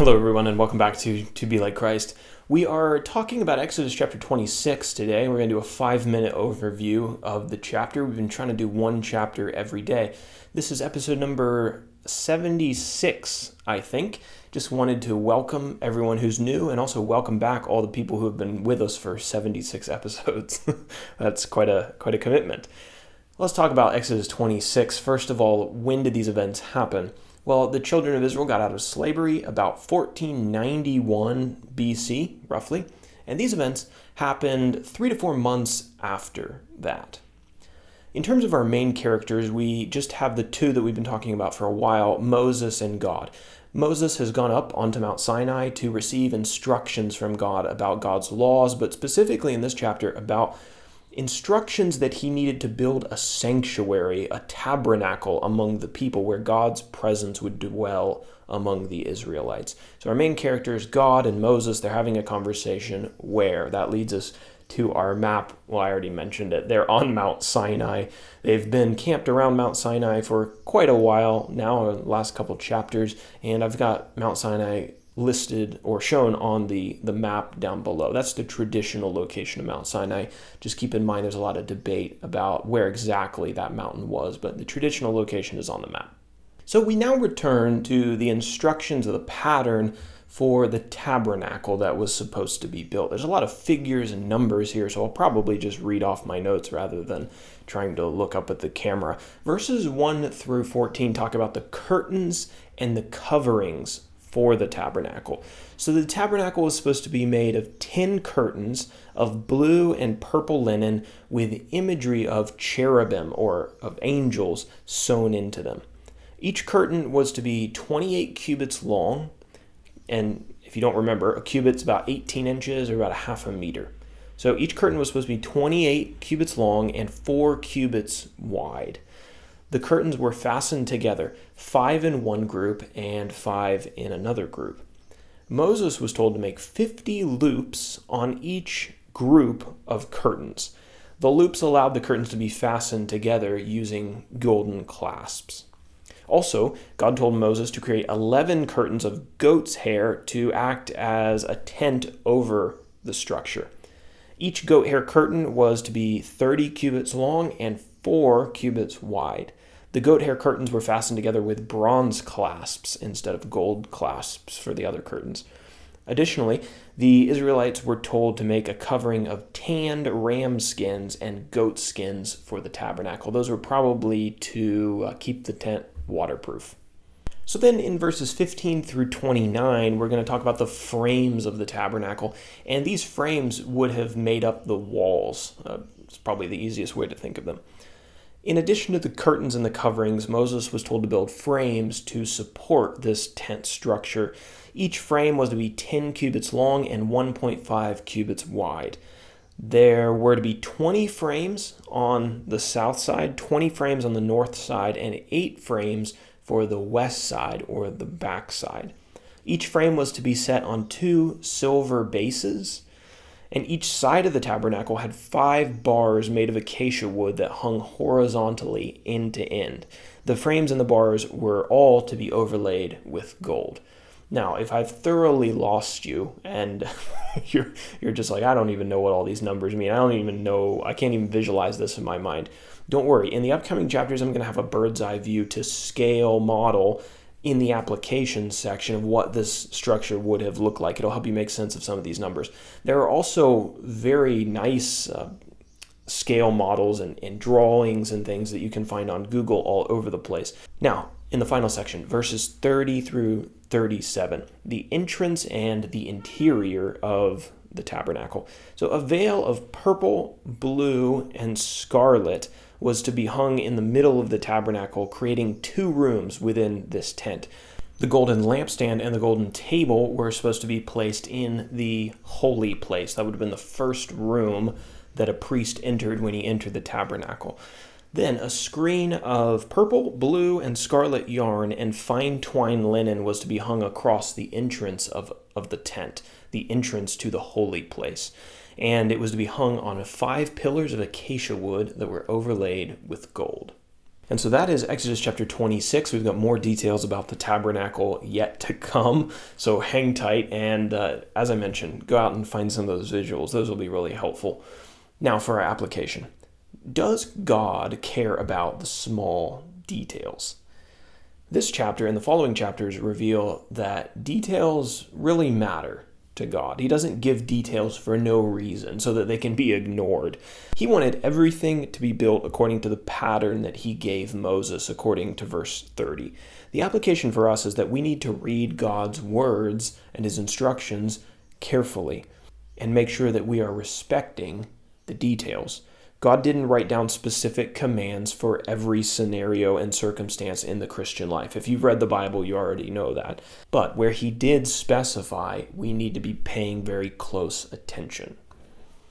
Hello, everyone, and welcome back to Be Like Christ. We are talking about Exodus chapter 26 today. We're going to do a 5-minute overview of the chapter. We've been trying to do one chapter every day. This is episode number 76, I think. Just wanted to welcome everyone who's new and also welcome back all the people who have been with us for 76 episodes. That's quite a commitment. Let's talk about Exodus 26. First of all, when did these events happen? Well, the children of Israel got out of slavery about 1491 BC, roughly, and these events happened 3 to 4 months after that. In terms of our main characters, we just have the two that we've been talking about for a while, Moses and God. Moses has gone up onto Mount Sinai to receive instructions from God about God's laws, but specifically in this chapter about instructions that he needed to build a sanctuary, a tabernacle among the people where God's presence would dwell among the Israelites. So our main characters, God and Moses, they're having a conversation where? That leads us to our map. Well, I already mentioned it. They're on Mount Sinai. They've been camped around Mount Sinai for quite a while now, the last couple chapters, and I've got Mount Sinai listed or shown on the map down below. That's the traditional location of Mount Sinai. Just keep in mind there's a lot of debate about where exactly that mountain was, but the traditional location is on the map. So we now return to the instructions of the pattern for the tabernacle that was supposed to be built. There's a lot of figures and numbers here, so I'll probably just read off my notes rather than trying to look up at the camera. Verses 1 through 14 talk about the curtains and the coverings for the tabernacle. So the tabernacle was supposed to be made of 10 curtains of blue and purple linen with imagery of cherubim or of angels sewn into them. Each curtain was to be 28 cubits long, and if you don't remember, a cubit's about 18 inches or about a half a meter. So each curtain was supposed to be 28 cubits long and 4 cubits wide. The curtains were fastened together, 5 in one group and 5 in another group. Moses was told to make 50 loops on each group of curtains. The loops allowed the curtains to be fastened together using golden clasps. Also, God told Moses to create 11 curtains of goat's hair to act as a tent over the structure. Each goat hair curtain was to be 30 cubits long and 4 cubits wide. The goat hair curtains were fastened together with bronze clasps instead of gold clasps for the other curtains. Additionally, the Israelites were told to make a covering of tanned ram skins and goat skins for the tabernacle. Those were probably to keep the tent waterproof. So then in verses 15 through 29, we're going to talk about the frames of the tabernacle. And these frames would have made up the walls. It's probably the easiest way to think of them. In addition to the curtains and the coverings, Moses was told to build frames to support this tent structure. Each frame was to be 10 cubits long and 1.5 cubits wide. There were to be 20 frames on the south side, 20 frames on the north side, and 8 frames for the west side or the back side. Each frame was to be set on 2 silver bases, and each side of the tabernacle had 5 bars made of acacia wood that hung horizontally end to end. The frames and the bars were all to be overlaid with gold. Now, if I've thoroughly lost you and you're just like, I don't even know what all these numbers mean. I can't even visualize this in my mind. Don't worry. In the upcoming chapters, I'm going to have a bird's eye view to scale model in the application section of what this structure would have looked like. It'll help you make sense of some of these numbers. There are also very nice scale models and drawings and things that you can find on Google all over the place. Now, in the final section, verses 30 through 37, the entrance and the interior of the tabernacle. So a veil of purple, blue, and scarlet was to be hung in the middle of the tabernacle, creating 2 rooms within this tent. The golden lampstand and the golden table were supposed to be placed in the holy place. That would have been the first room that a priest entered when he entered the tabernacle. Then a screen of purple, blue, and scarlet yarn and fine twined linen was to be hung across the entrance of the tent, the entrance to the holy place. And it was to be hung on 5 pillars of acacia wood that were overlaid with gold. And so that is Exodus chapter 26. We've got more details about the tabernacle yet to come. So hang tight. And as I mentioned, go out and find some of those visuals. Those will be really helpful. Now for our application. Does God care about the small details? This chapter and the following chapters reveal that details really matter to God. He doesn't give details for no reason so that they can be ignored. He wanted everything to be built according to the pattern that he gave Moses, according to verse 30. The application for us is that we need to read God's words and his instructions carefully and make sure that we are respecting the details. God didn't write down specific commands for every scenario and circumstance in the Christian life. If you've read the Bible, you already know that. But where he did specify, we need to be paying very close attention.